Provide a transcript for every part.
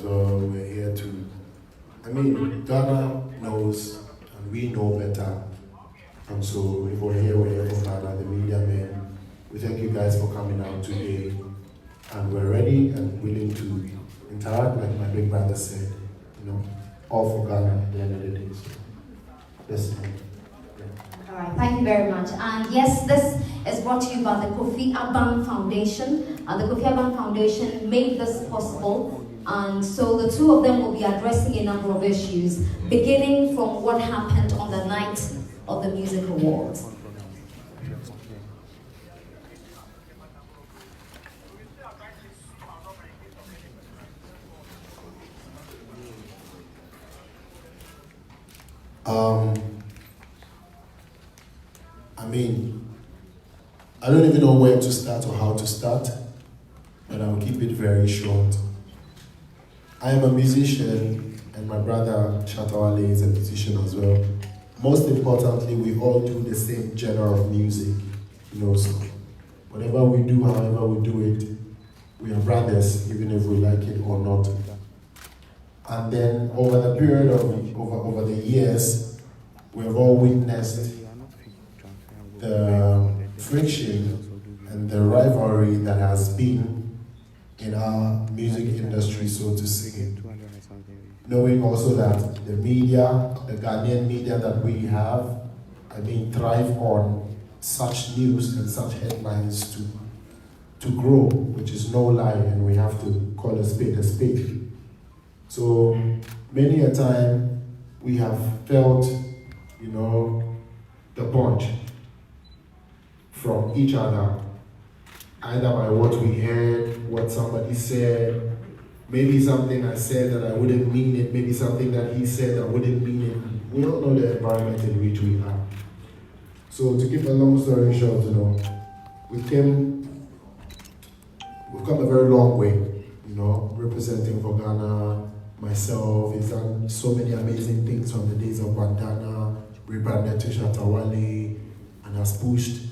well. We're here to, Ghana knows and we know better. And so if we're here for Ghana, the media men. We thank you guys for coming out today. And we're ready and willing to interact, like my big brother said, all for Ghana at the end of the day. So, listen. All right, thank you very much. And yes, this is brought to you by the Kofi Aban Foundation. And the Kofi Aban Foundation made this possible. And so the two of them will be addressing a number of issues, beginning from what happened on the night of the Music Awards. I don't even know where to start or how to start, but I'll keep it very short. I am a musician, and my brother Shatta Wale is a musician as well. Most importantly, we all do the same genre of music, so whatever we do, however we do it, we are brothers, even if we like it or not. And then over the period of over the years, we have all witnessed the friction and the rivalry that has been in our music industry, so to say. Knowing also that the media, the Ghanaian media that we have, thrive on such news and such headlines to grow, which is no lie, and we have to call a spade a spade. So many a time we have felt, the punch from each other, either by what we heard, what somebody said, maybe something I said that I wouldn't mean it, maybe something that he said I wouldn't mean it. We don't know the environment in which we are. So to keep a long story short, we've come a very long way, representing for Ghana. Myself, he's done so many amazing things from the days of Bandana, rebranded to Shatta Wale, and has pushed.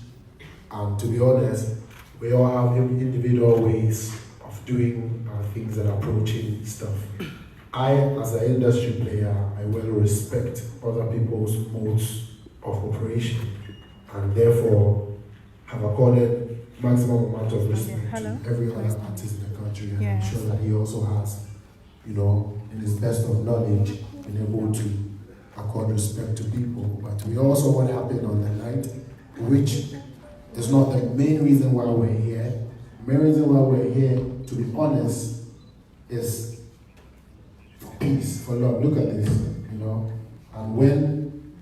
And to be honest, we all have individual ways of doing our things and approaching stuff. I, as an industry player, I will respect other people's modes of operation, and therefore have accorded maximum amount of respect to every other artist in the country. And I'm sure that he also has, in his best of knowledge, been able to accord respect to people. But we also what happened on the night, which is not the main reason why we're here. The main reason why we're here, to be honest, is for peace, for love. Look at this, And when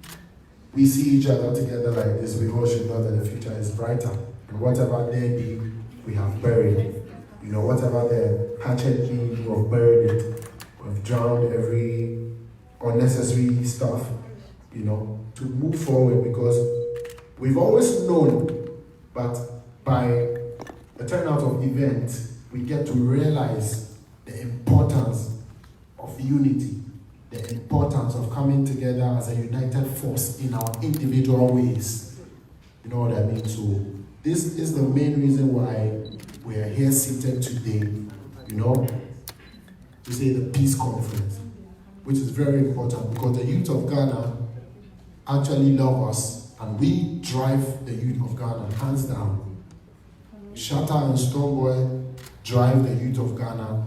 we see each other together like this, we all should know that the future is brighter. And whatever there be, we have buried. Whatever the hatchet be, we have buried it. We've drowned every unnecessary stuff, to move forward, because we've always known, but by the turnout of events, we get to realize the importance of unity, the importance of coming together as a united force in our individual ways. You know what I mean? So this is the main reason why we are here seated today, to say the peace conference, which is very important, because the youth of Ghana actually love us, and we drive the youth of Ghana, hands down. Shatta and Stonebwoy drive the youth of Ghana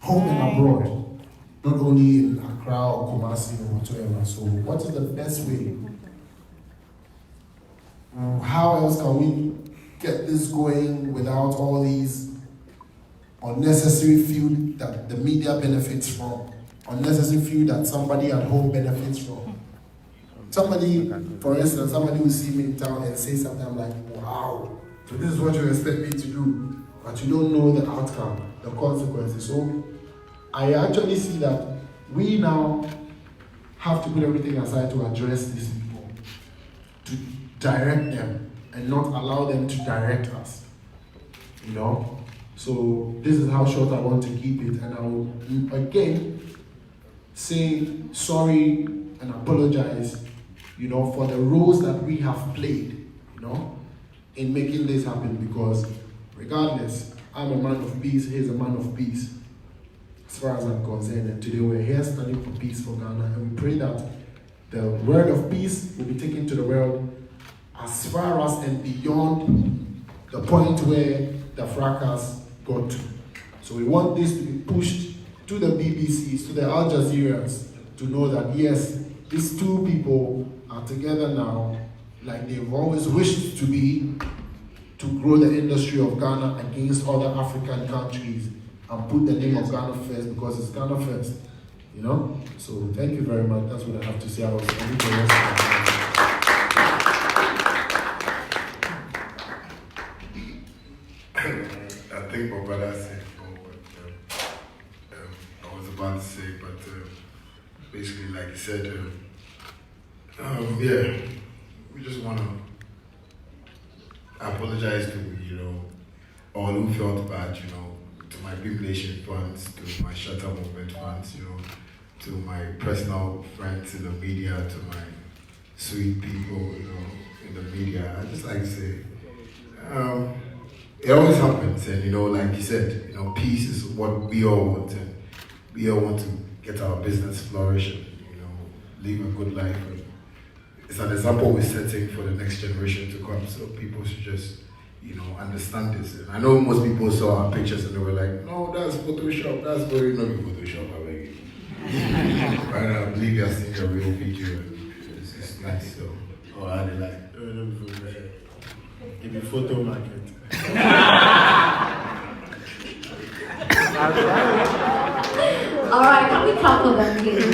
home and abroad, not only in Accra or Kumasi or whatever. So what is the best way? How else can we get this going without all these unnecessary feud that the media benefits from, unnecessary feud that somebody at home benefits from? Somebody, for instance, somebody will see me in town and say something, I'm like, wow, so this is what you expect me to do, but you don't know the outcome, the consequences. So I actually see that we now have to put everything aside to address these people, to direct them, and not allow them to direct us, So this is how short I want to keep it, and I will again say sorry and apologize, for the roles that we have played, in making this happen, because regardless, I'm a man of peace, he's a man of peace. as far as I'm concerned. And today we're here standing for peace for Ghana, and we pray that the word of peace will be taken to the world as far as and beyond the point where the fracas got to. So we want this to be pushed to the BBCs, to the Al Jazeeras, to know that yes, these two people are together now, like they've always wished to be, to grow the industry of Ghana against other African countries and put the name of Ghana first, because it's Ghana first, you know? So thank you very much. That's what I have to say. I think my brother said what I was about to say, but basically, like you said, yeah, we just want to apologize to, all who felt bad, to my Big Nation fans, to my Shatta Movement fans, to my personal friends in the media, to my sweet people, in the media. I just like to say, it always happens, and like you said, peace is what we all want, and we all want to get our business flourishing, live a good life. And it's an example we're setting for the next generation to come, so people should just, understand this. And I know most people saw our pictures and they were like, no, that's Photoshop, that's very not Photoshop, I beg you. Right now, I believe you're seeing a real video, and it's nice, so. Oh, I did like. Give me photo market. All right, can we clap for them, please?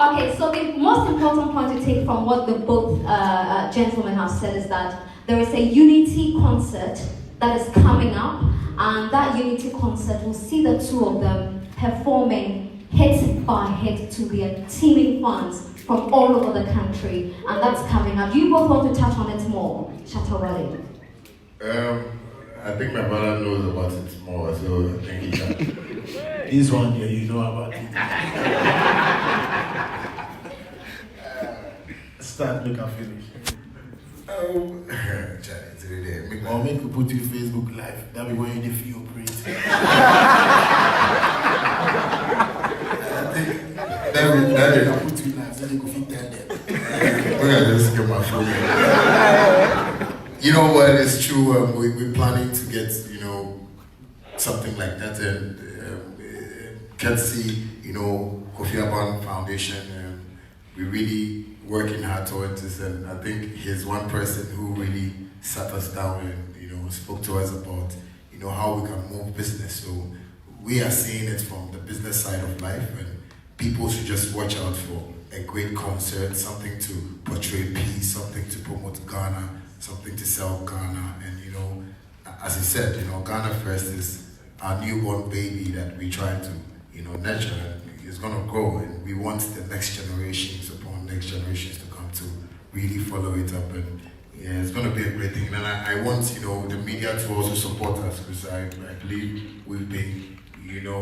Okay, so the most important point to take from what the both gentlemen have said is that there is a unity concert that is coming up, and that unity concert will see the two of them performing hit by hit to their teeming fans from all over the country, and that's coming up. Do you both want to touch on it more, Shatta Wale? I think my brother knows about it more, so I think he can. This one here, you know about it. Start, look and finish. It's really there. Or make you put you Facebook live. That be when you feel great. I think that is. I put you live, so they go fit tell them. We're gonna just get my phone. You know what? It's true. We're planning to get something like that, and courtesy Kofi Aban Foundation. We're really working hard towards this, and I think he's one person who really sat us down and spoke to us about how we can move business. So we are seeing it from the business side of life, and people should just watch out for a great concert, something to portray peace, something to promote Ghana, something to sell Ghana. And as he said, Ghana First is our newborn baby that we try to nurture, and it's gonna grow, and we want the next generations upon next generations to come to really follow it up. And yeah, it's gonna be a great thing. And I want the media to also support us, because I believe we've been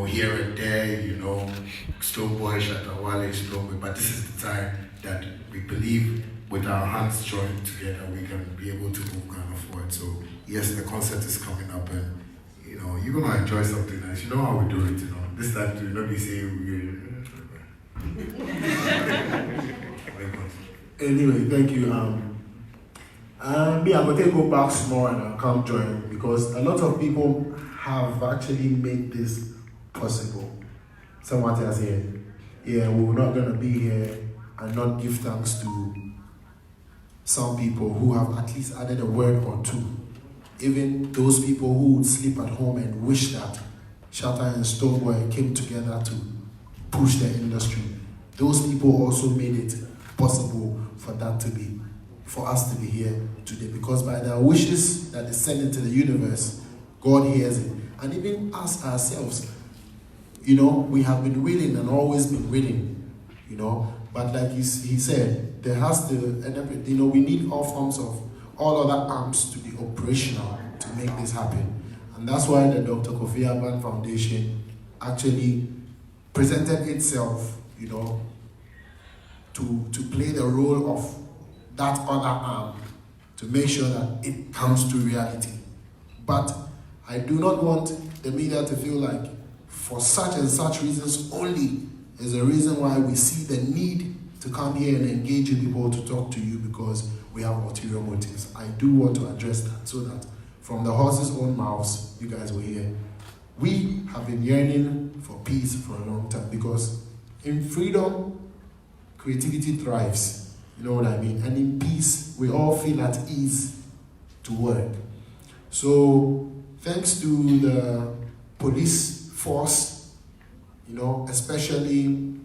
here and there, Stonebwoy Shatta Wale, Stonebwoy, but this is the time that we believe with our hands joined together we can be able to move Ghana forward. So yes, the concert is coming up, and you're gonna enjoy something nice. You know how we do it, This time to not be saying Anyway, thank you. Me, I'm going to go back small and I'll come join, because a lot of people have actually made this possible. Someone has said, yeah, we're not going to be here and not give thanks to some people who have at least added a word or two. Even those people who would sleep at home and wish that Shatta and Stonebwoy came together to push the industry. Those people also made it possible for us to be here today, because by their wishes that they send into the universe, God hears it. And even us ourselves, we have been willing and always been willing, but like he said, there has to end up, we need all other arms to be operational to make this happen. And that's why the Dr. Kofi Aban Foundation actually presented itself, to play the role of that other arm to make sure that it comes to reality. But I do not want the media to feel like for such and such reasons only is a reason why we see the need to come here and engage with people to talk to you because we have ulterior motives. I do want to address that so that from the horse's own mouths, you guys will hear. We have been yearning for peace for a long time because in freedom, creativity thrives. You know what I mean? And in peace, we all feel at ease to work. So thanks to the police force, you know, especially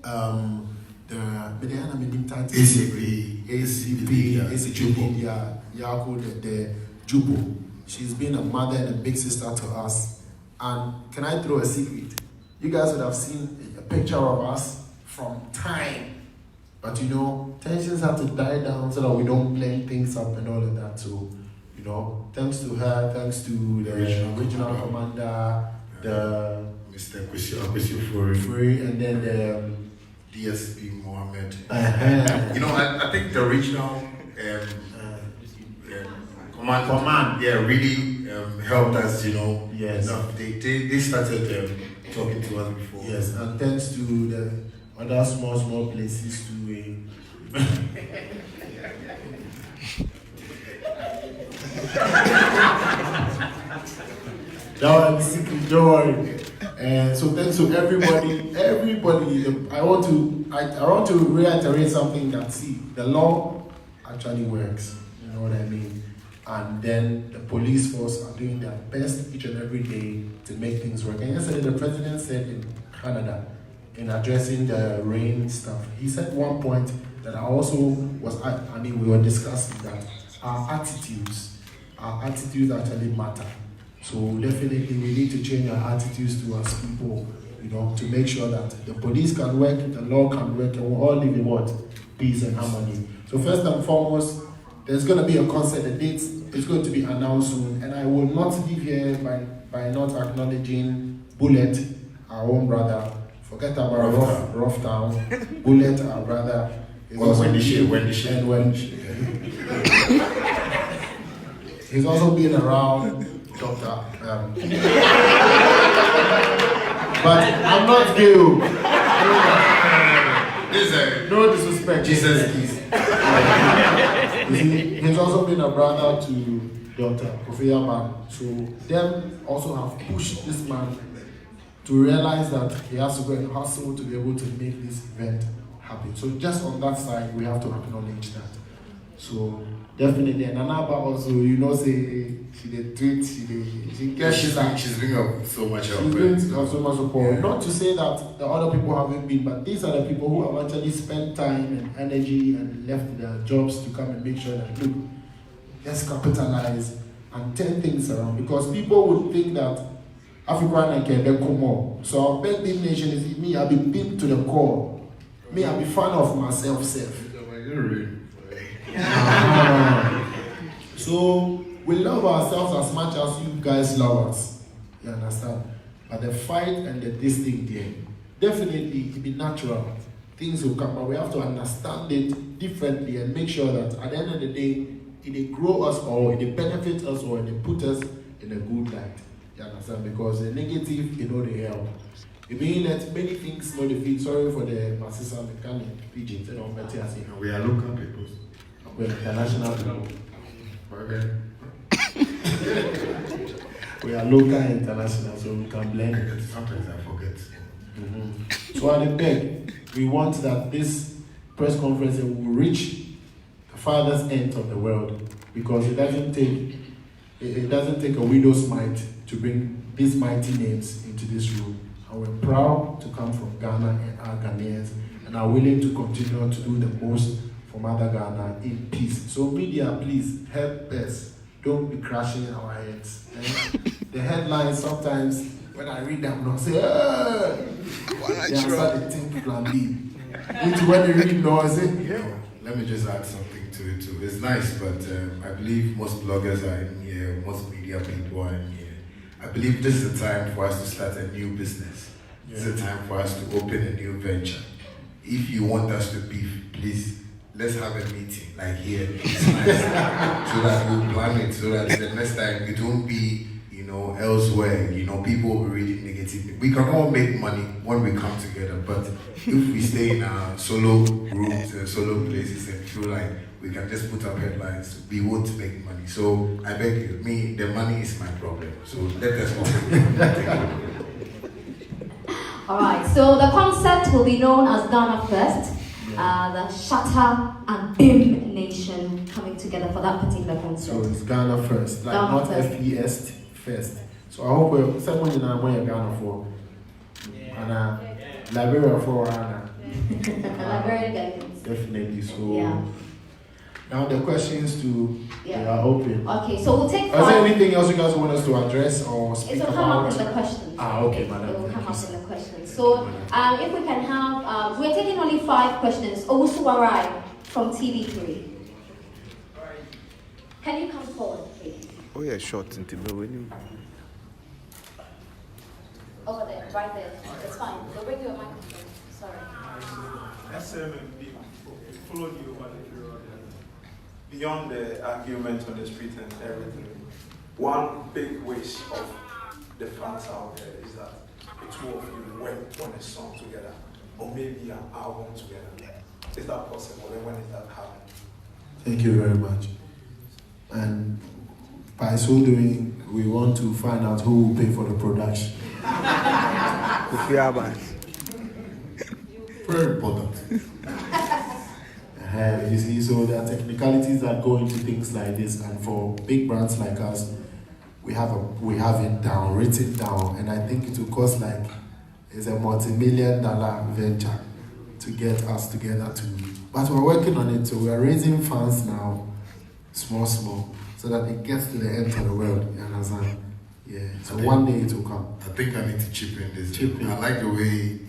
the Jubo. She's been a mother and a big sister to us. And can I throw a secret? You guys would have seen a picture of us from time. But you know, tensions have to die down so that we don't blend things up and all of that. So, you know, thanks to her, thanks to the regional commander, the Mr. Kwesi, and then the DSP Mohammed. Uh-huh. You know, I think the regional command, really helped us. You know, yes. They started talking to us before. Yes, and thanks to the other small places too. That one is secret, don't worry. And so thanks to everybody. I want to reiterate something that the law actually works. You know what I mean? And then the police force are doing their best each and every day to make things work. And yesterday the president said in Canada, in addressing the rain stuff, he said one point that we were discussing that our attitudes actually matter. So definitely we need to change our attitudes towards people, you know, to make sure that the police can work, the law can work, and we'll all live in what? Peace and harmony. So first and foremost, there's going to be a concert. The date is going to be announced soon, and I will not leave here by not acknowledging Bullet, our own brother. Forget about Rough Town. Bullet, our brother. He's also been around Doctor. But I'm not gay. No disrespect. Jesus keys. He's also been a brother to Dr. Kofi Yaban. So them also have pushed this man to realize that he has to go and hustle to be able to make this event happen. So just on that side, we have to acknowledge that. So definitely, and Anaba also, you know, say she did tweet, she's bringing up so much help. She's bringing up so much support. Not to say that the other people haven't been, but these are the people who have actually spent time and energy and left their jobs to come and make sure that, look, let's capitalize and turn things around. Because people would think that Africa and Kenya come more. So our best big nation is me, I'll be beat to the core. Me, I'll be fan of myself, self. So we love ourselves as much as you guys love us. You understand? But the fight and this thing there, definitely it'll be natural. Things will come, but we have to understand it differently and make sure that at the end of the day, it grow us or it benefit us or it put us in a good light. You understand? Because the negative, you know, they help. It means that many things know the feed. Sorry for the Masisa mechanic pigeons. We are local people. We're international people. Okay. We are local and international, so we can blend it. Sometimes I forget. Mm-hmm. So at the back, we want that this press conference will reach the farthest end of the world, because it doesn't take a widow's mite to bring these mighty names into this room. And we're proud to come from Ghana and our Ghanaians, and are willing to continue to do the most for Mother Ghana in peace. So media, please help us. Don't be crashing our heads. The headlines sometimes, when I read them, I'll say, they start to think plan B. Which when they read no, I say, yeah. Let me just add something to it too. It's nice, but I believe most bloggers are in here, most media people are in here. I believe this is the time for us to start a new business. Yeah. This is the time for us to open a new venture. If you want us to beef, please, let's have a meeting, like here. It's nice. So that we'll plan it, so that the next time it won't be, elsewhere, you know, people will be reading negative. We can all make money when we come together, but if we stay in our solo rooms and solo places and feel like we can just put up headlines, we won't make money. So I beg you, the money is my problem. So let us all. All right, so the concept will be known as Ghana First, the Shatta and Bim Nation coming together for that particular concept. So it's Ghana First, like Ghana not first. FES first. So I hope we're someone in our Ghana for, and Liberia for Ghana. Liberian guidance. Definitely. So Yeah. now the questions they Yeah. are open. Okay, so we'll take Is there 5. anything else you guys want us to address or speak It will come up about? in the questions. Okay, madam. It will come Thank up you. in the questions. So, if we can have, we're taking only 5 questions. Owusu from TV3. Can you come forward, please? Oh yeah, short into the winning. Over there, right there. It's fine. They'll bring you a microphone. Sorry. SMMB followed you over the period. Beyond the argument on the street and everything, one big wish of the fans out there is that the two of you work on a song together, or maybe an album together. Is that possible? And when is that happening? Thank you very much. And by so doing, we want to find out who will pay for the production. Kofi Aban. Very important. You see, so there are technicalities that go into things like this, and for big brands like us, we have it down, written down, and I think it will cost like it's a multi-million-dollar venture to get us together but we're working on it, so we're raising funds now, small, so that it gets to the end of the world, you understand? Yeah, so one day it will come. I think I need to chip in this. Chip in. I like the way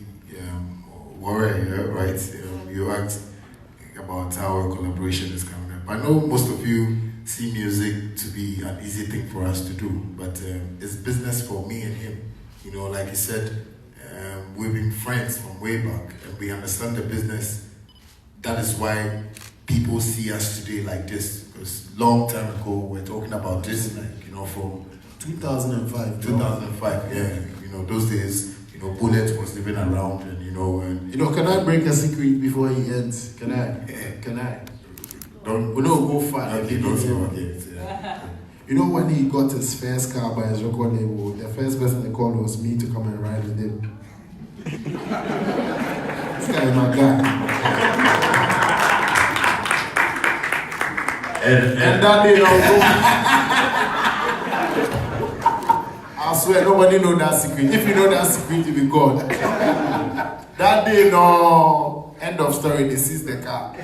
Warren, right? You asked about how our collaboration is coming up. I know most of you see music to be an easy thing for us to do, but it's business for me and him. You know, like he said, we've been friends from way back, and we understand the business. That is why people see us today like this, because long time ago we're talking about this, like, you know, from 2005. 2005, yeah. You know, those days, you know, Bullet was living around, and can I break a secret before he ends? Can I? Don't We don't go far. okay, don't say okay. Yeah. You know, when he got his first car by his record label, the first person they called was me to come and ride with him. This guy is my guy. And that day, I swear, nobody know that secret. If you know that secret, you'll be God. That day, no, end of story, they seized the car.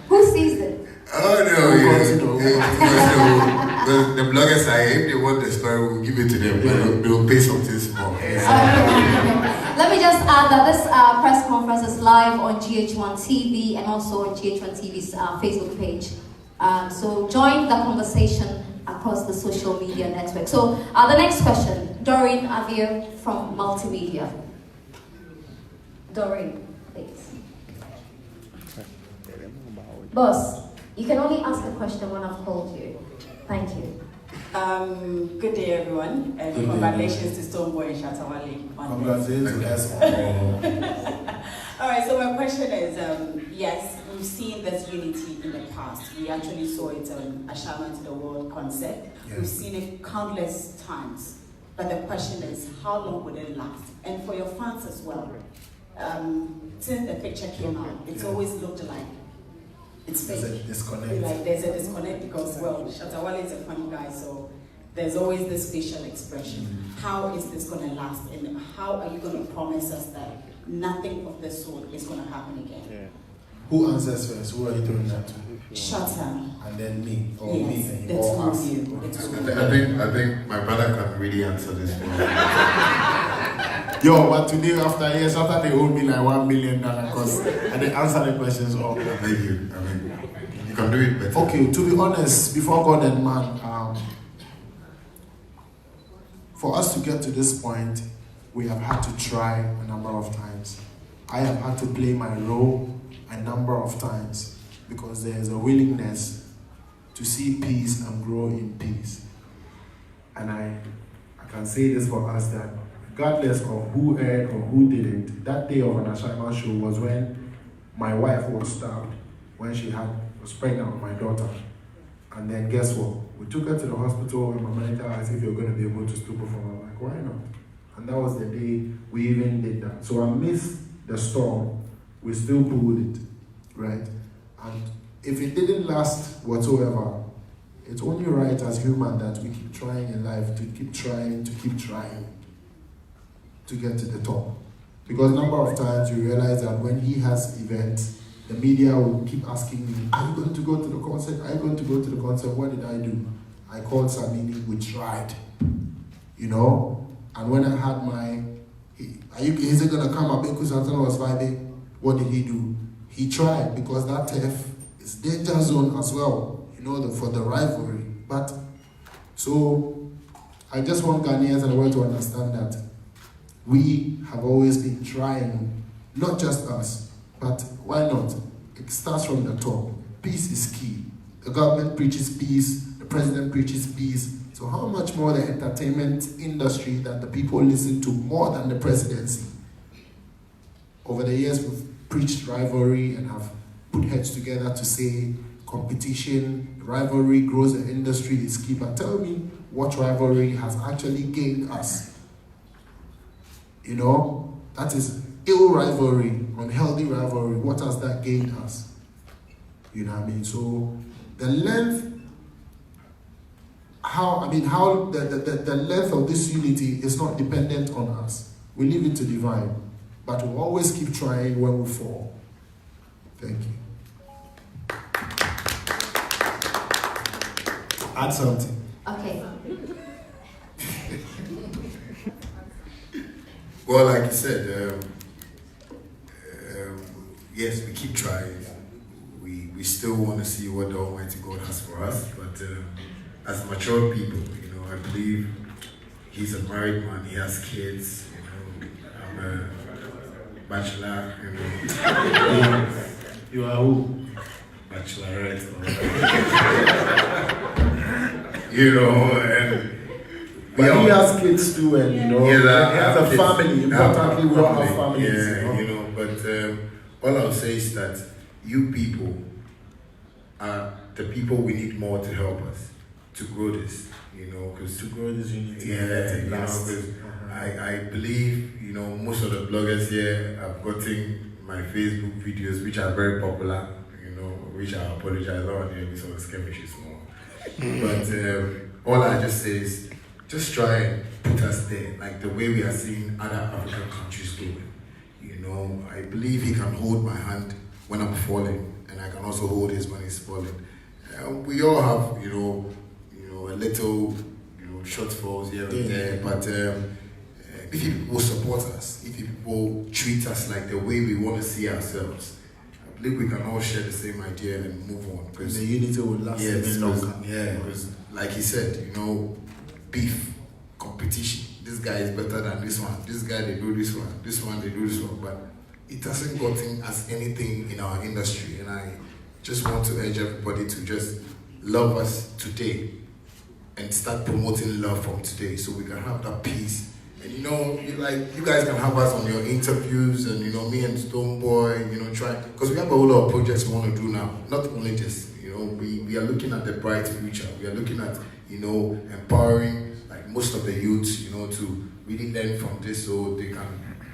Who sees it? Oh no, the bloggers are here. If they want the story, we'll give it to them. But they'll pay something small. Let me just add that this press conference is live on GH1 TV and also on GH1 TV's Facebook page. So join the conversation across the social media network. So the next question, Doreen Avio from Multimedia. Doreen, please. Boss, you can only ask a question when I've called you. Thank you. Good day, everyone, and Good congratulations to Stonebwoy Shatta Wale. Congratulations. All right, so my question is, yes, we've seen this unity in the past. We actually saw it on a Shaman to the World concept. Yeah. We've seen it countless times. But the question is, how long will it last? And for your fans as well, since the picture came out, it's always looked like it's fake. There's a disconnect. Like there's a disconnect because, well, Shatta Wale is a funny guy, so there's always this facial expression. How is this going to last? And how are you going to promise us that nothing of this sort is going to happen again? Yeah. Who answers first? Who are you throwing that to? Shatta. And then me, or Yes, me and the you, two or of us. you. The two of you. I think my brother can really answer this one. Yo, but today after years, after they owe me like $1 million because I didn't answer the questions all. I beg you. I mean, you can do it better. Okay, to be honest, before God and man, for us to get to this point, we have had to try a number of times. I have had to play my role a number of times because there is a willingness to see peace and grow in peace. can say this for us that regardless of who aired or who didn't, that day of an Ashaiman show was when my wife was stabbed when she was pregnant with my daughter. And then guess what? We took her to the hospital and my manager asked if you're going to be able to still perform. I'm like, why not? And that was the day we even did that. So I missed the storm. We still pulled it, right? And if it didn't last whatsoever, it's only right as human that we keep trying in life, to keep trying to get to the top. Because a number of times you realize that when he has events, the media will keep asking me, are you going to go to the concert? Are you going to go to the concert? What did I do? I called Samini, we tried, you know? And when I had is it gonna come? Abeku Santana was vibing. What did he do? He tried, because that turf is danger zone as well, you know, for the rivalry. But, so, I just want Ghanaians and the world to understand that we have always been trying, not just us, but why not? It starts from the top. Peace is key. The government preaches peace, the president preaches peace. So how much more the entertainment industry that the people listen to more than the presidency? Over the years, we've preached rivalry and have put heads together to say competition, rivalry grows the industry is key. But tell me what rivalry has actually gained us. You know, that is ill rivalry, unhealthy rivalry. What has that gained us? You know what I mean? So the length, the length of this unity is not dependent on us. We leave it to divine, but we'll always keep trying when we fall. Thank you. Add something. Okay. Well, like you said, yes, we keep trying. We still want to see what the Almighty God has for us, but as mature people, you know, I believe he's a married man, he has kids, you know, I'm a bachelor, you know. You are who? Bachelorette. You know, and but he has kids too, and you know, yeah, he has a family. Importantly, we all have families. Yeah, you know, but all I'll say is that you people are the people we need more to help us to grow this, you know, because To grow this unity. yeah, you know, because I believe, you know, most of the bloggers here have gotten my Facebook videos, which are very popular, you know, which I apologize on here, we sort of skirmishes more. But all I just say is, just try and put us there, like the way we are seeing other African countries doing. You know, I believe he can hold my hand when I'm falling, and I can also hold his when he's falling. We all have, you know, a little, you know, shortfalls here and there, but if people support us, if people treat us like the way we want to see ourselves, I believe we can all share the same idea and move on. Because the unity will last even longer. Yeah, because like he said, you know, beef, competition. This guy is better than this one. This guy, they do this one. This one, they do this one. But it hasn't gotten us anything in our industry. And I just want to urge everybody to just love us today and start promoting love from today so we can have that peace. And you know, you guys can have us on your interviews, and you know, me and Stonebwoy, you know, try, because we have a whole lot of projects we want to do now. Not only this, you know, we are looking at the bright future. We are looking at, you know, empowering like most of the youths, you know, to really learn from this so they can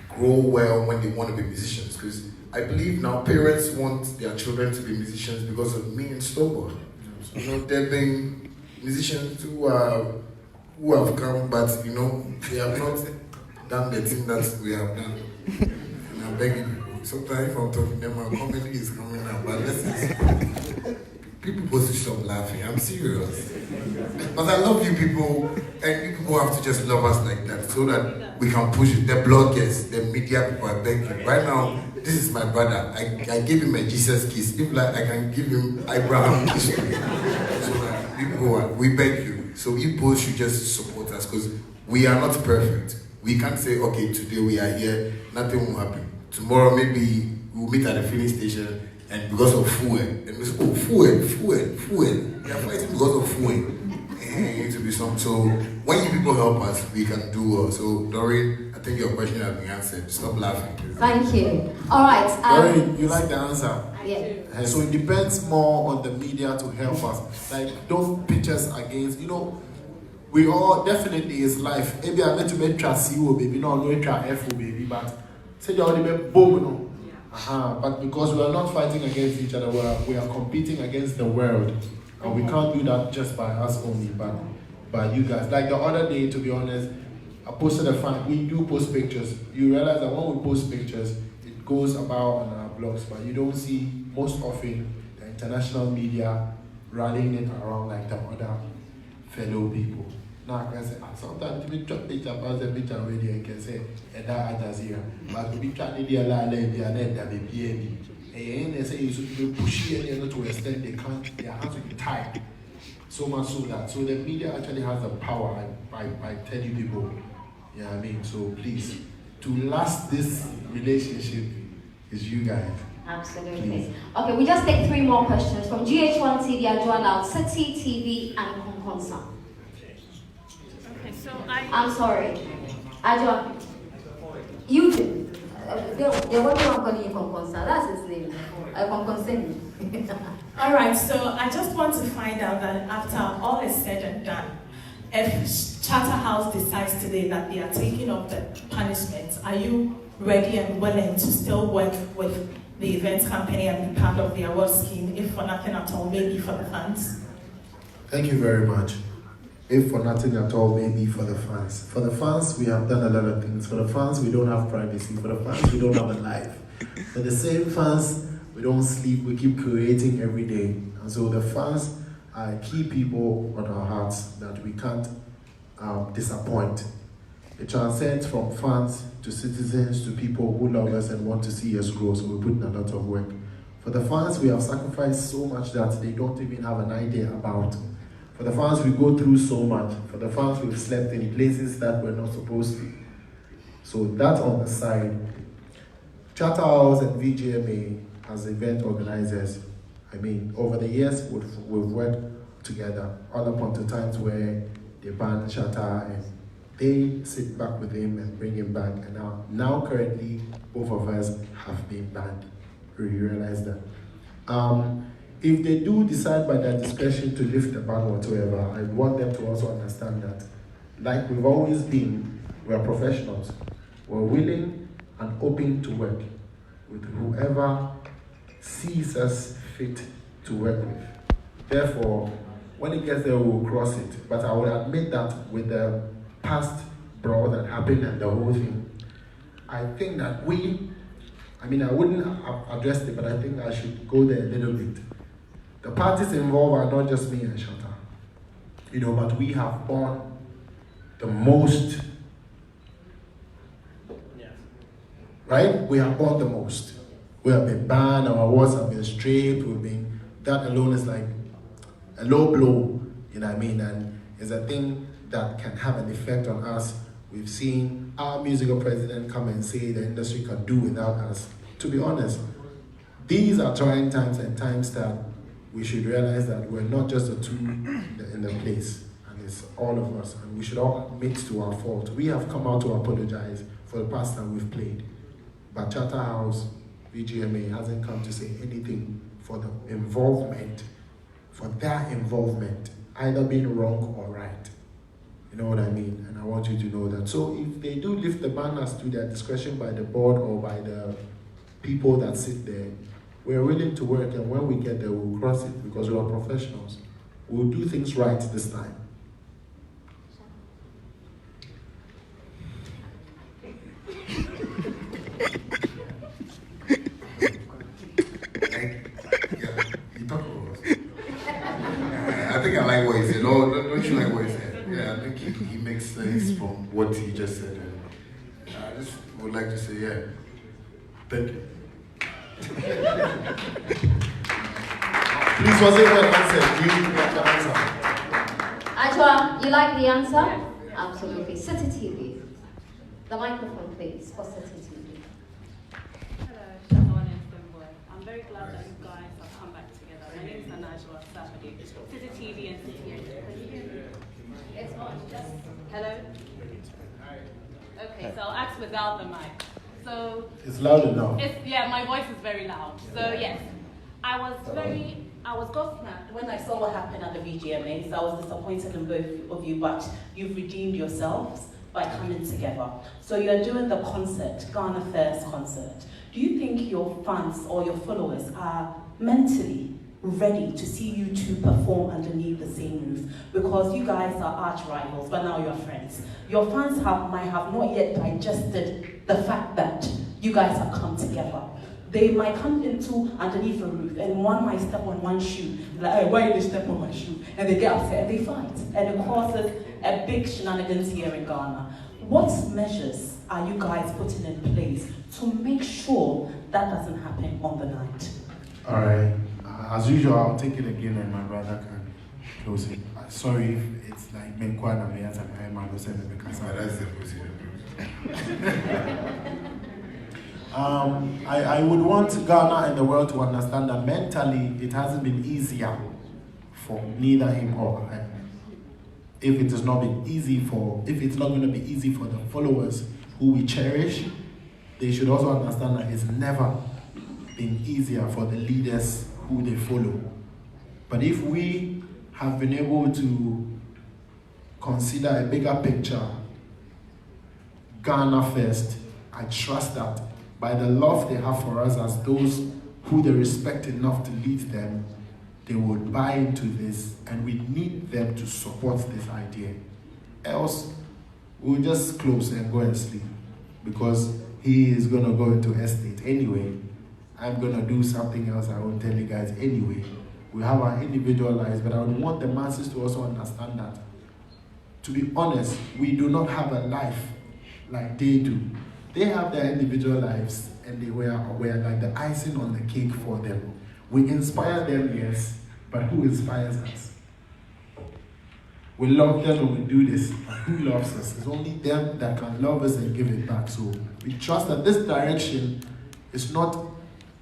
grow well when they want to be musicians. Because I believe now parents want their children to be musicians because of me and Stonebwoy. You know, there have been musicians who have come, but you know, they have not done the thing that we have done. And I'm begging people. Sometimes if I'm talking to them, my comedy is coming out, but listen, people supposed to stop laughing. I'm serious. But I love you people, and you people have to just love us like that so that we can push it. The bloggers, the media people, I beg you. Right now, this is my brother. I gave him a Jesus kiss. If like I can give him Abraham kiss. So that people, we beg you. So you both should just support us because we are not perfect. We can't say, okay, today we are here, nothing will happen. Tomorrow maybe we'll meet at the filling station and because of fuel, and we say, oh, fuel. We are fighting because of fuel. to be some. So when you people help us, we can do well. So Doreen, I think your question has been answered. Stop laughing. Thank you. All right. Doreen, you like the answer? Yeah. So it depends more on the media to help us. Like, don't pitch us against, we all definitely is life. Maybe I meant to make trust you, baby, no try F, baby, but say you already made boom, no. But because we are not fighting against each other, we are competing against the world. And we can't do that just by us only, but by you guys. Like the other day, to be honest, I posted a fan. We do post pictures. You realize that when we post pictures, it goes about on our blogs, but you don't see most often the international media rallying it around like the other fellow people. Now I can say, sometimes we drop picture about the picture already, I can say, and that others here. But we try to do a lot of that baby. And they say you should be pushy and to extend they can't, their hands will be tied. So much so that. So the media actually has the power by telling people. Yeah, I mean, so please, to last this relationship is you guys. Absolutely. Please. Okay, we just take 3 more questions from GH1 TV, Ajua Loud, City TV, and Konkonsa. Okay, so I'm sorry. Ajua, you do. They want to call you Konkonsa. That's his name. Konkonsa. all right, so I just want to find out that after all is said and done, if Charterhouse decides today that they are taking up the punishment, are you ready and willing to still work with the events company and be part of the award scheme, if for nothing at all, maybe for the fans? Thank you very much. If for nothing at all, maybe for the fans. For the fans, we have done a lot of things. For the fans, we don't have privacy. For the fans, we don't have a life. For the same fans, we don't sleep. We keep creating every day. And so the fans are key people on our hearts that we can't disappoint. It transcends from fans to citizens to people who love us and want to see us grow. So we put in a lot of work. For the fans, we have sacrificed so much that they don't even have an idea about. For the fans, we go through so much. For the fans, we've slept in places that we're not supposed to. So that on the side. Charterhouse and VGMA as event organizers, I mean, over the years, we've worked together, all up until times where they ban Shatta and they sit back with him and bring him back. And now currently, both of us have been banned. You realize that. If they do decide by their discretion to lift the ban whatsoever, I want them to also understand that, like we've always been, we're professionals. We're willing and open to work with whoever sees us fit to work with. Therefore, when it gets there, we'll cross it. But I would admit that with the past brawl that happened and the whole thing, I think that I wouldn't have addressed it, but I think I should go there a little bit. The parties involved are not just me and Shatta, but we have borne the most, right? We have borne the most. We have been banned, our awards have been stripped, that alone is like a low blow, and it's a thing that can have an effect on us. We've seen our musical president come and say the industry can do without us. To be honest, these are trying times and times that we should realize that we're not just a tool in the place, and it's all of us, and we should all admit to our fault. We have come out to apologize for the past time we've played, but Charterhouse, VGMA hasn't come to say anything for the involvement, for their involvement, either being wrong or right. You know what I mean? And I want you to know that. So if they do lift the ban as to their discretion by the board or by the people that sit there, we're willing to work, and when we get there, we'll cross it because we are professionals. We'll do things right this time. You talk about us. I think I like what he said. No, don't you like what he said? Yeah, I think he makes sense from what he just said. And I just would like to say, yeah, thank you. Please, was it an answer? Do you like the answer? Ajwa, you like the answer? Absolutely. City TV. The microphone, please, for City TV. Hello, Shatta Wale and Stonebwoy. I'm very glad that you guys have come back together. My name is Najwa Safadi. City TV and City. Can you hear me? Hello? Okay, so I'll ask without the mic. So It's loud enough. yeah, my voice is very loud. So yes, I was gobsmacked when I saw what happened at the VGMAs. I was disappointed in both of you, but you've redeemed yourselves by coming together. So you're doing the concert, Ghana First concert. Do you think your fans or your followers are mentally ready to see you two perform underneath the same roof? Because you guys are arch rivals, but now you're friends. Your fans might have not yet digested the fact that you guys have come together. They might come into underneath the roof and one might step on one shoe, like, hey, why did they step on my shoe? And they get upset and they fight. And it causes a big shenanigans here in Ghana. What measures are you guys putting in place to make sure that doesn't happen on the night? All right. As usual, I'll take it again and my brother can close it. Sorry if it's like Menkwana Mayas and I am I would want Ghana and the world to understand that mentally it hasn't been easier for neither him or I. If it's not going to be easy for the followers who we cherish, they should also understand that it's never been easier for the leaders who they follow. But if we have been able to consider a bigger picture, Ghana first, I trust that by the love they have for us as those who they respect enough to lead them, they would buy into this, and we need them to support this idea. Else, we'll just close and go and sleep, because he is going to go into estate anyway. I'm going to do something else I won't tell you guys anyway. We have our individual lives, but I would want the masses to also understand that, to be honest, we do not have a life like they do. They have their individual lives, and we're like the icing on the cake for them. We inspire them, yes, but who inspires us? We love them and we do this, but who loves us? It's only them that can love us and give it back. So we trust that this direction is not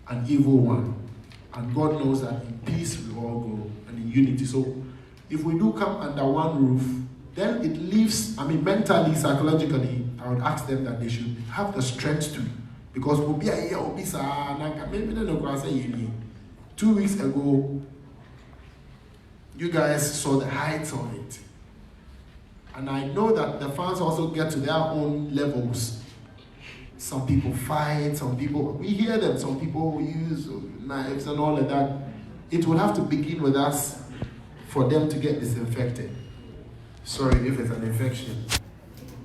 an evil one. And God knows that in peace we all go, and in unity. So if we do come under one roof, then it leaves, mentally, psychologically, I would ask them that they should have the strength to. Because maybe 2 weeks ago, you guys saw the heights of it. And I know that the fans also get to their own levels. Some people fight, some people, we hear them, some people use knives and all of that. It will have to begin with us for them to get disinfected. Sorry if it's an infection.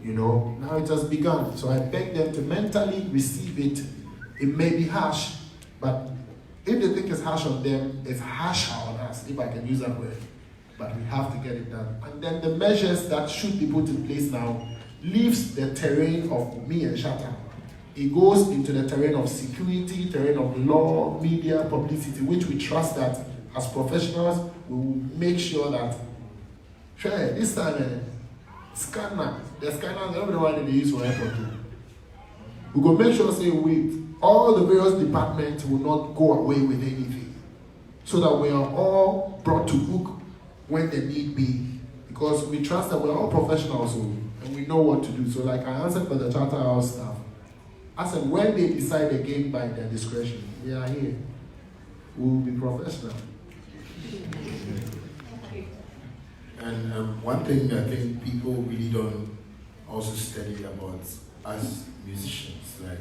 Now it has begun. So I beg them to mentally receive it. It may be harsh, but if they think it's harsh on them, it's harsher on us, if I can use that word. But we have to get it done. And then the measures that should be put in place now leaves the terrain of me and Shatta. It goes into the terrain of security, terrain of law, media, publicity, which we trust that as professionals, we will make sure that, this time, the scanners, everyone they use for airport. We will make sure, all the various departments will not go away with anything, so that we are all brought to book when the need be, because we trust that we're all professionals and we know what to do. So like I answered for the Charter House staff, I said when they decide again by their discretion, we are here. We will be professional. And one thing I think people really don't also study about us musicians, I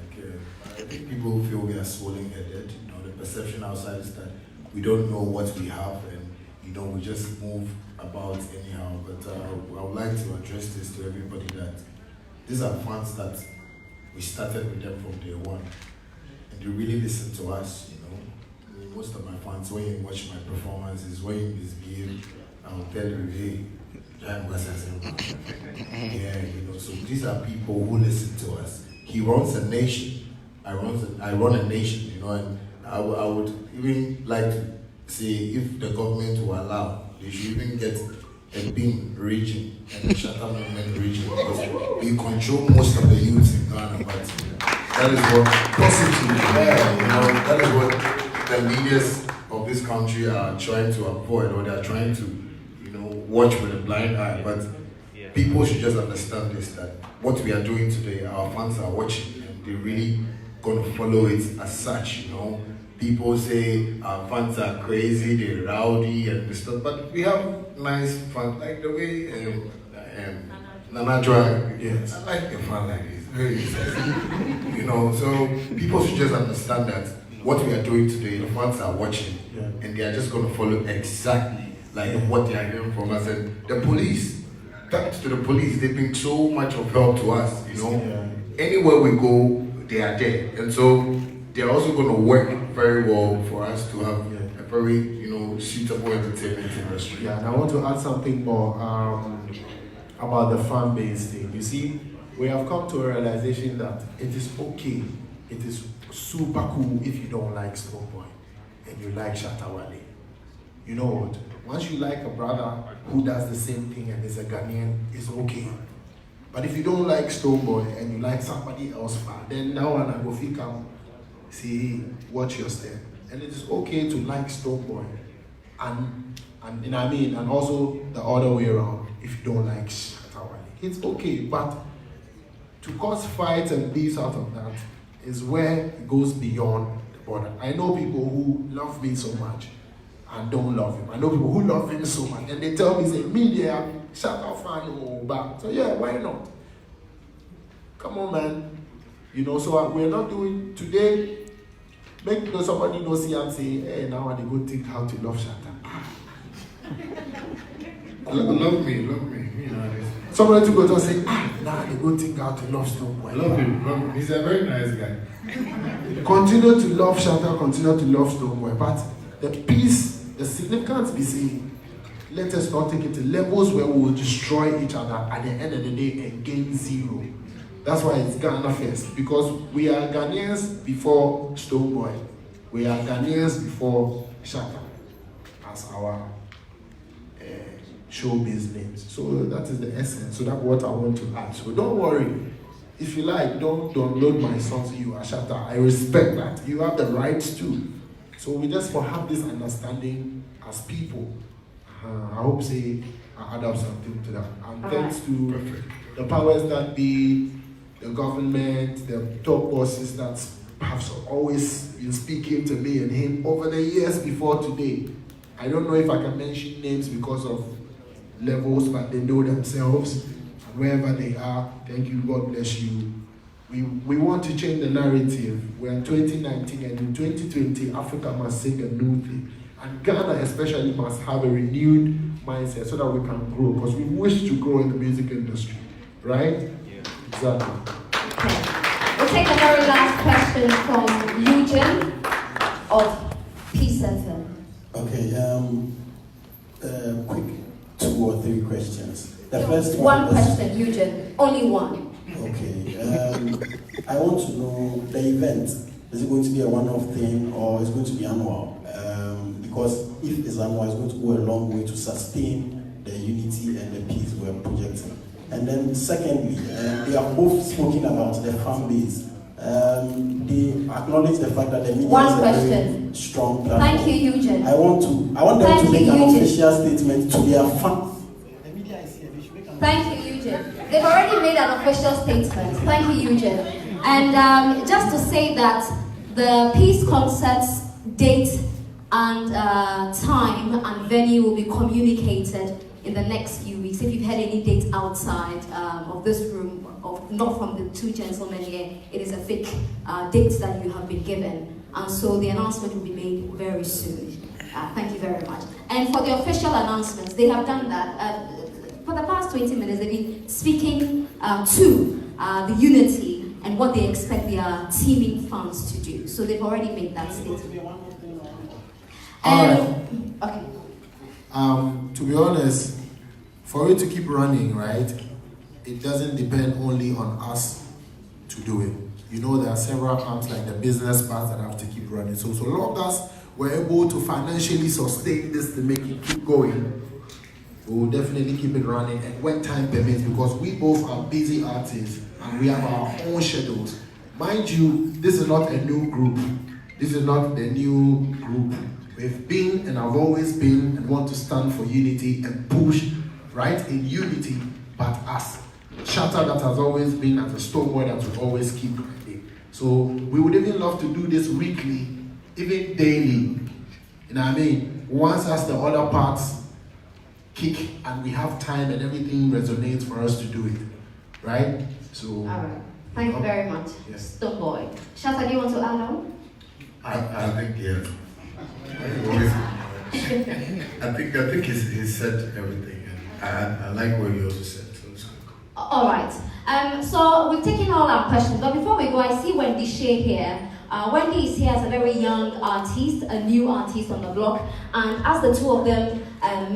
think people feel we are swollen-headed. The perception outside is that we don't know what we have, and we just move about anyhow. But I would like to address this to everybody, that these are fans that we started with them from day one, and they really listen to us. Most of my fans, when you watch my performances, when you misbehave, I'll tell you, hey, so these are people who listen to us. He runs a nation, I run a nation, and I would even like to say, if the government will allow, they should even get a BIM region and a Shatta Movement region, because we control most of the youth in Ghana, but that is what possibly, that is what the leaders of this country are trying to avoid, or they are trying to watch with a blind eye. But people should just understand this, that what we are doing today, our fans are watching and they're really going to follow it as such, you know. People say our fans are crazy, they're rowdy and stuff, but we have nice fans, like the way Nana Joy, yes, I like a fan like this, very nice. You know, so people should just understand that what we are doing today, the fans are watching, and they are just going to follow exactly like what they are hearing from us. And the police, thanks to the police, they've been so much of help to us, you know. Anywhere we go, they are there. And so they're also going to work very well for us to have a very, you know, suitable entertainment industry. Yeah, and I want to add something more about the fan base thing. You see, we have come to a realization that it is okay, it is super cool if you don't like Stonebwoy and you like Shatta Wale. You know what? Once you like a brother who does the same thing and is a Ghanaian, it's okay. But if you don't like Stonebwoy and you like somebody else fan, then now and I go feel come, see, watch your step. And it is okay to like Stonebwoy, and you know what I mean, and also the other way around. If you don't like Shatta Wale, it's okay. But to cause fights and beefs out of that is where it goes beyond the border. I know people who love me so much and don't love him. I know people who love him so much and they tell me, say, me, they are Shatta fan or back. So yeah, why not? Come on, man. You know, so we're not doing today. Make somebody know see and say, hey, now I go think how to love Shatta. Love me. You know, somebody to go to say, now they go think how to love Stonebwoy. love him. He's a very nice guy. Continue to love Shatta, continue to love Stonebwoy. But the peace, the significance be saying, let us not take it to levels where we will destroy each other at the end of the day and gain zero. That's why it's Ghana first, because we are Ghanaians before Stonebwoy. We are Ghanaians before Shatta as our showbiz names. So that is the essence. So that's what I want to add. So don't worry. If you like, don't download my songs. You are Shatta. I respect that. You have the rights to. So we just have this understanding as people. I hope say I add up something to that. And thanks to the powers that be, the government, the top bosses that have always been speaking to me and him over the years before today. I don't know if I can mention names because of levels, but they know themselves. And wherever they are, thank you, God bless you. We want to change the narrative. We're in 2019 and in 2020, Africa must sing a new thing. And Ghana especially must have a renewed mindset so that we can grow, because we wish to grow in the music industry, right? Exactly. Okay. We'll take the very last question from Eugene of Peace FM. Okay, quick 2 or 3 questions. The first one question, Eugene, only one. Okay, I want to know the event. Is it going to be a one-off thing or is it going to be annual? Because if it's annual, it's going to go a long way to sustain the unity and the peace we're projecting. And then secondly, they have both spoken about the fan base. They acknowledge the fact that the media is a very strong platform. Thank you, Eugene. I want them to make an official statement to their fans. The media is here. They should make an Thank you, Eugene. They've already made an official statement. Thank you, Eugene. And just to say that the peace concert's date and time and venue will be communicated in the next few weeks. If you've had any dates outside of this room, not from the 2 gentlemen here, it is a fake date that you have been given. And so the announcement will be made very soon. Thank you very much. And for the official announcements, they have done that. For the past 20 minutes, they've been speaking to the unity and what they expect their teaming fans to do. So they've already made that statement. Okay. To be honest, for it to keep running, right, it doesn't depend only on us to do it. You know, there are several parts, like the business parts, that have to keep running. So long as we're able to financially sustain this to make it keep going, we will definitely keep it running, and when time permits, because we both are busy artists and we have our own schedules. Mind you, this is not a new group. This is not the new group. We've been, and I've always been, and want to stand for unity and push, right, in unity. but as Shatta that has always been, as a Stonebwoy that will always keep it. So we would even love to do this weekly, even daily. You know what I mean? Once as the other parts kick and we have time and everything resonates for us to do it. Right? So All right. Thank you very much, yes. Stonebwoy. Shatta, do you want to add on? I think yes. I think he said everything, and I like what you also said. So it's good. All right. So we've taken all our questions, but before we go, I see Wendy Shea here. Wendy is here as a very young artist, a new artist on the block, and as the two of them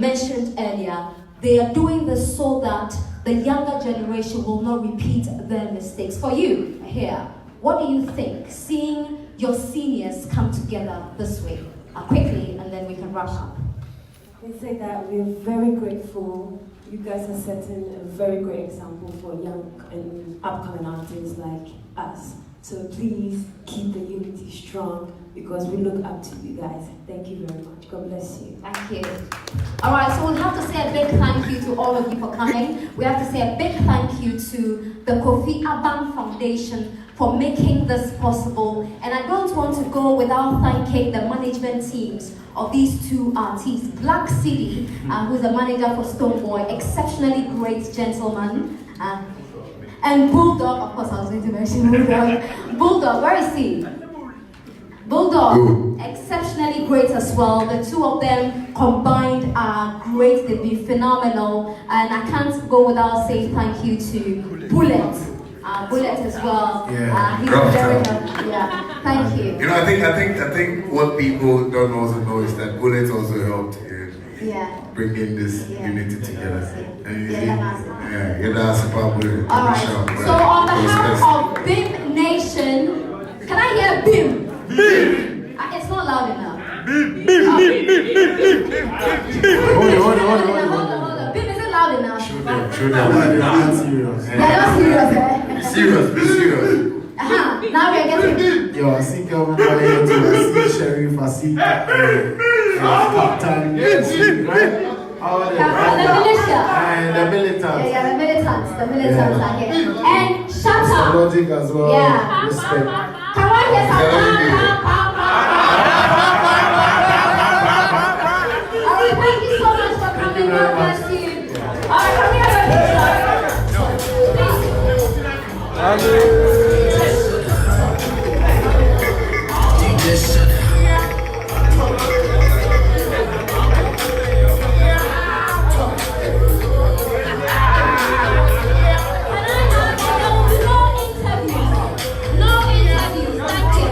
mentioned earlier, they are doing this so that the younger generation will not repeat their mistakes. For you here, what do you think, seeing your seniors come together this way? Quickly, and then we can wrap up. I say that we're very grateful. You guys are setting a very great example for young and upcoming artists like us. So please keep the unity strong because we look up to you guys. Thank you very much. God bless you. Thank you. All right, so we'll have to say a big thank you to all of you for coming. We have to say a big thank you to the Kofi Abang Foundation for making this possible. And I don't want to go without thanking the management teams of these two artists. Black City, who's the manager for Stonebwoy, exceptionally great gentleman. And Bulldog, of course I was going to mention Bulldog. Bulldog, where is he? Bulldog, exceptionally great as well. The two of them combined are great, they've been phenomenal. And I can't go without saying thank you to Bullet. Bullet as well. Yeah. He's very helpful. Yeah. Thank you. You know, I think what people don't also know is that Bullet also helped bring in this unity together. And that's a problem. All right. So on behalf of BIM Nation, can I hear BIM? BIM. It's not loud enough. BIM. Hold on. BIM, is it loud enough? Show them. They're not serious. They're not serious, eh? Be serious. Now we are getting. Yo, I see Kelvin here too. I see Sheriff, I see Captain, right? The militia. And the militants. Yeah, the militants. The militants are here. And Shatta. Logic as well. Yeah. Respect. Can I hear some? All right, thank you so much for coming. God bless you. All right, come here. No interviews, thank you.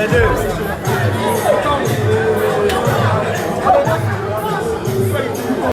Please.